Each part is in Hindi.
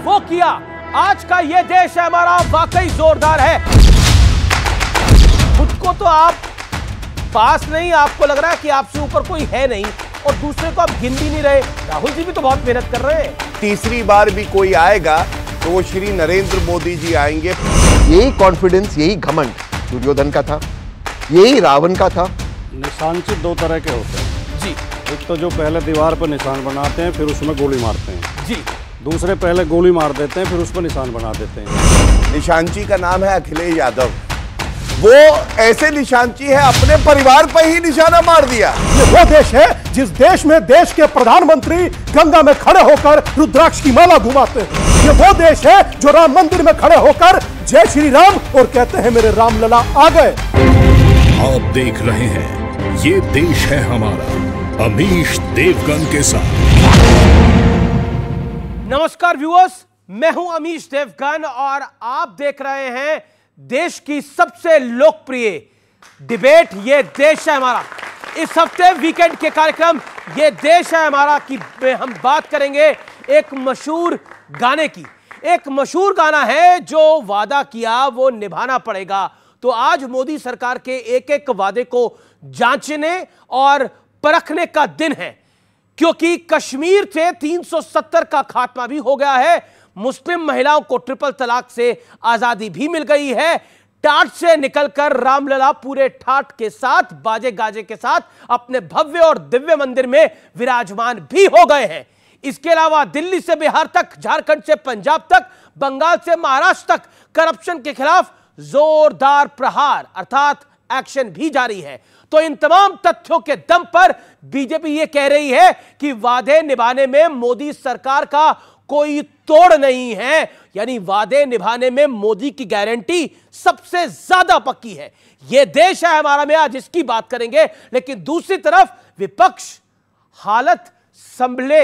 वो किया। आज का ये देश है हमारा वाकई जोरदार है। खुद को तो आप पास नहीं, आपको लग रहा है कि आपसे ऊपर कोई है नहीं, और दूसरे को आप गिन भी नहीं रहे। राहुल जी भी तो बहुत मेहनत कर रहे हैं। तीसरी बार भी कोई आएगा तो वो श्री नरेंद्र मोदी जी आएंगे। यही कॉन्फिडेंस, यही घमंड दुर्योधन का था, यही रावण का था। निशानचित दो तरह के होते हैं जी। एक तो जो पहले दीवार पर निशान बनाते हैं फिर उसमें गोली मारते हैं जी। दूसरे पहले गोली मार देते हैं फिर उस पर निशान बना देते हैं। निशानची का नाम है अखिलेश यादव। वो ऐसे निशानची है, अपने परिवार पर ही निशाना मार दिया। ये वो देश है जिस देश में देश के प्रधानमंत्री गंगा में खड़े होकर रुद्राक्ष की माला घुमाते हैं। ये वो देश है जो राम मंदिर में खड़े होकर जय श्री राम और कहते हैं मेरे राम लला आ गए। आप देख रहे हैं ये देश है हमारा, अमीश देवगन के साथ। नमस्कार व्यूअर्स, मैं हूं अमीश देवगन और आप देख रहे हैं देश की सबसे लोकप्रिय डिबेट ये देश है हमारा। इस हफ्ते वीकेंड के कार्यक्रम ये देश है हमारा की हम बात करेंगे एक मशहूर गाने की। एक मशहूर गाना है जो वादा किया वो निभाना पड़ेगा। तो आज मोदी सरकार के एक एक वादे को जांचने और परखने का दिन है, क्योंकि कश्मीर से 370 का खात्मा भी हो गया है। मुस्लिम महिलाओं को ट्रिपल तलाक से आजादी भी मिल गई है। टाट से निकलकर रामलला पूरे ठाट के साथ, बाजे गाजे के साथ अपने भव्य और दिव्य मंदिर में विराजमान भी हो गए हैं। इसके अलावा दिल्ली से बिहार तक, झारखंड से पंजाब तक, बंगाल से महाराष्ट्र तक करप्शन के खिलाफ जोरदार प्रहार अर्थात एक्शन भी जारी है। तो इन तमाम तथ्यों के दम पर बीजेपी यह कह रही है कि वादे निभाने में मोदी सरकार का कोई तोड़ नहीं है, यानी वादे निभाने में मोदी की गारंटी सबसे ज्यादा पक्की है। यह देश है हमारा में आज इसकी बात करेंगे। लेकिन दूसरी तरफ विपक्ष हालत संभले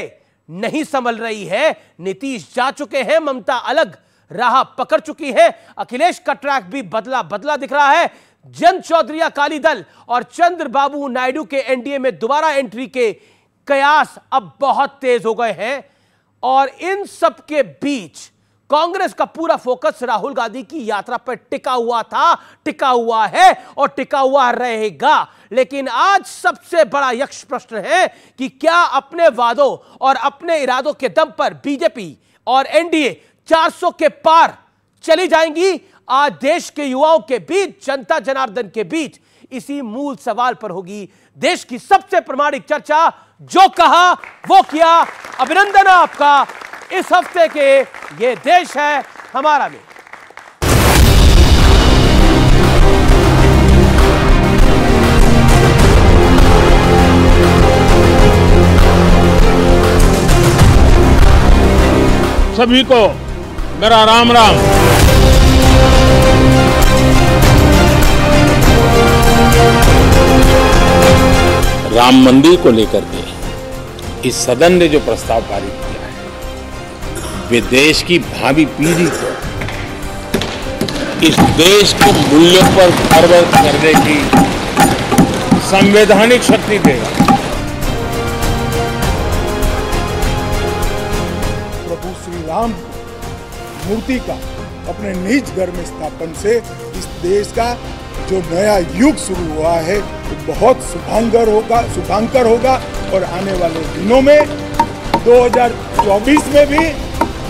नहीं संभल रही है। नीतीश जा चुके हैं, ममता अलग राह पकड़ चुकी है, अखिलेश का ट्रैक भी बदला बदला दिख रहा है। जन चौधरी अकाली दल और चंद्रबाबू नायडू के एनडीए में दोबारा एंट्री के कयास अब बहुत तेज हो गए हैं। और इन सब के बीच कांग्रेस का पूरा फोकस राहुल गांधी की यात्रा पर टिका हुआ था, टिका हुआ है और टिका हुआ रहेगा। लेकिन आज सबसे बड़ा यक्ष प्रश्न है कि क्या अपने वादों और अपने इरादों के दम पर बीजेपी और एनडीए 400 के पार चली जाएंगी? आज देश के युवाओं के बीच, जनता जनार्दन के बीच इसी मूल सवाल पर होगी देश की सबसे प्रामाणिक चर्चा। जो कहा वो किया। अभिनंदन आपका इस हफ्ते के ये देश है हमारा में। सभी को मेरा राम राम। राम मंदिर को लेकर के इस सदन ने जो प्रस्ताव पारित किया है, वे देश की भावी पीढ़ी को इस देश के मूल्यों पर गर्व करने की संवैधानिक शक्ति देगा। प्रभु श्री राम मूर्ति का अपने निज घर में स्थापन से इस देश का जो नया युग शुरू हुआ है वो बहुत शुभांकर होगा और आने वाले दिनों में 2024 में भी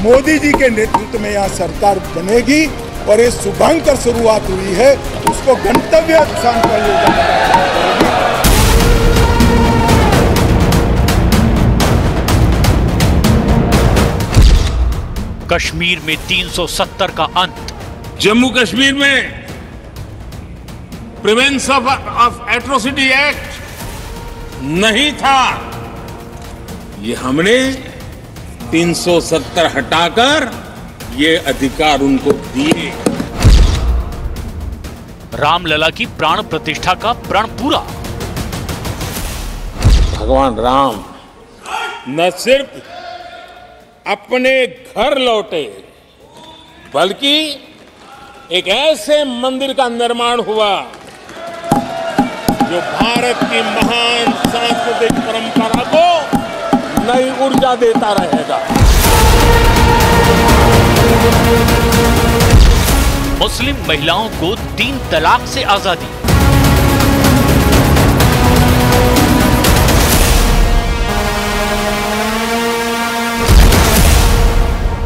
मोदी जी के नेतृत्व में यहाँ सरकार बनेगी और ये शुभांकर शुरुआत हुई है, उसको गंतव्य स्थान पर ले जाएगी। कश्मीर में 370 का अंत। जम्मू कश्मीर में प्रिवेंशन ऑफ एट्रोसिटी एक्ट नहीं था, ये हमने 370 हटाकर ये अधिकार उनको दिए। रामलला की प्राण प्रतिष्ठा का प्रण पूरा। भगवान राम न सिर्फ अपने घर लौटे, बल्कि एक ऐसे मंदिर का निर्माण हुआ जो भारत की महान सांस्कृतिक परंपरा को नई ऊर्जा देता रहेगा। मुस्लिम महिलाओं को 3 तलाक से आजादी।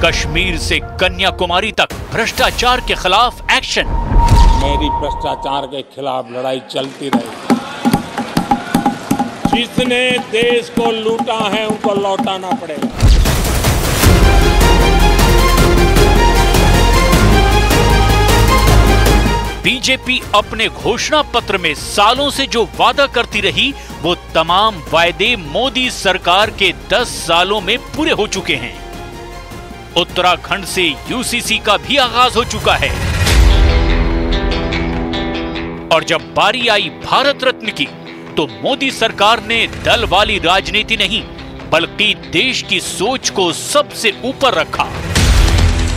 कश्मीर से कन्याकुमारी तक भ्रष्टाचार के खिलाफ एक्शन। मेरी भ्रष्टाचार के खिलाफ लड़ाई चलती रही। जिसने देश को लूटा है उनको लौटाना पड़ेगा। बीजेपी अपने घोषणा पत्र में सालों से जो वादा करती रही, वो तमाम वायदे मोदी सरकार के 10 सालों में पूरे हो चुके हैं। उत्तराखंड से यूसीसी का भी आगाज हो चुका है और जब बारी आई भारत रत्न की, तो मोदी सरकार ने दल वाली राजनीति नहीं बल्कि देश की सोच को सबसे ऊपर रखा।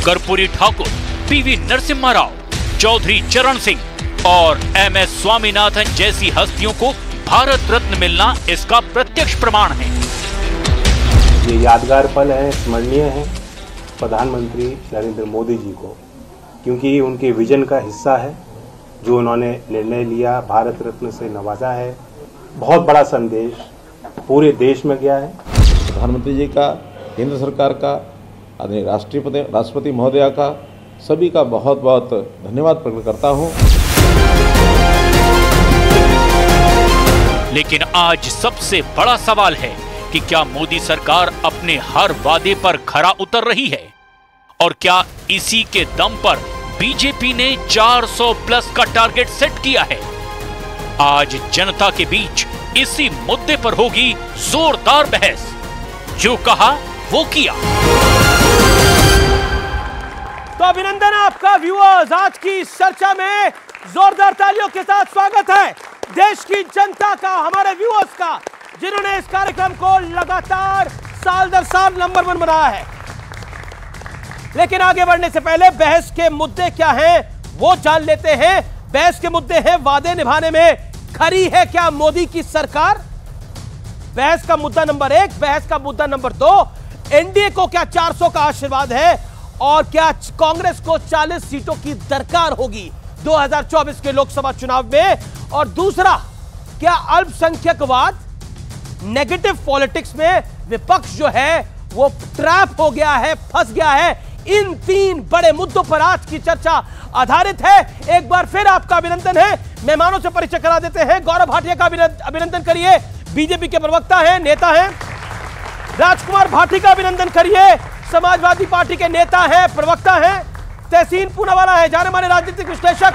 कर्पूरी ठाकुर, पीवी नरसिम्हा राव, चौधरी चरण सिंह और एमएस स्वामीनाथन जैसी हस्तियों को भारत रत्न मिलना इसका प्रत्यक्ष प्रमाण है। ये यादगार पल है, स्मरणीय है प्रधानमंत्री नरेंद्र मोदी जी को, क्योंकि उनके विजन का हिस्सा है जो उन्होंने निर्णय लिया, भारत रत्न से नवाजा है। बहुत बड़ा संदेश पूरे देश में गया है। प्रधानमंत्री जी का, केंद्र सरकार का, आदरणीय राष्ट्रपति महोदया का, सभी का बहुत बहुत धन्यवाद प्रकट करता हूं। लेकिन आज सबसे बड़ा सवाल है कि क्या मोदी सरकार अपने हर वादे पर खरा उतर रही है, और क्या इसी के दम पर बीजेपी ने 400 प्लस का टारगेट सेट किया है। आज जनता के बीच इसी मुद्दे पर होगी जोरदार बहस। जो कहा वो किया। तो अभिनंदन आपका व्यूअर्स, आज की इस चर्चा में जोरदार तालियों के साथ स्वागत है देश की जनता का, हमारे व्यूअर्स का, जिन्होंने इस कार्यक्रम को लगातार साल दर साल नंबर 1 बनाया है। लेकिन आगे बढ़ने से पहले बहस के मुद्दे क्या हैं वो जान लेते हैं। बहस के मुद्दे हैं, वादे निभाने में खरी है क्या मोदी की सरकार? बहस का मुद्दा नंबर 1। बहस का मुद्दा नंबर 2, एनडीए को क्या 400 का आशीर्वाद है और क्या कांग्रेस को 40 सीटों की दरकार होगी 2024 के लोकसभा चुनाव में? और दूसरा, क्या अल्पसंख्यकवाद, नेगेटिव पॉलिटिक्स में विपक्ष जो है वो ट्रैप हो गया है, फंस गया है? इन 3 बड़े मुद्दों पर आज की चर्चा आधारित है। एक बार फिर आपका अभिनंदन है। मेहमानों से परिचय करा देते हैं। गौरव भाटिया का अभिनंदन करिए, बीजेपी के प्रवक्ता हैं, नेता हैं। राजकुमार भाटी का अभिनंदन करिए, समाजवादी पार्टी के नेता हैं, प्रवक्ता हैं। तहसीन पूनावाला है, जाने माने राजनीतिक विश्लेषक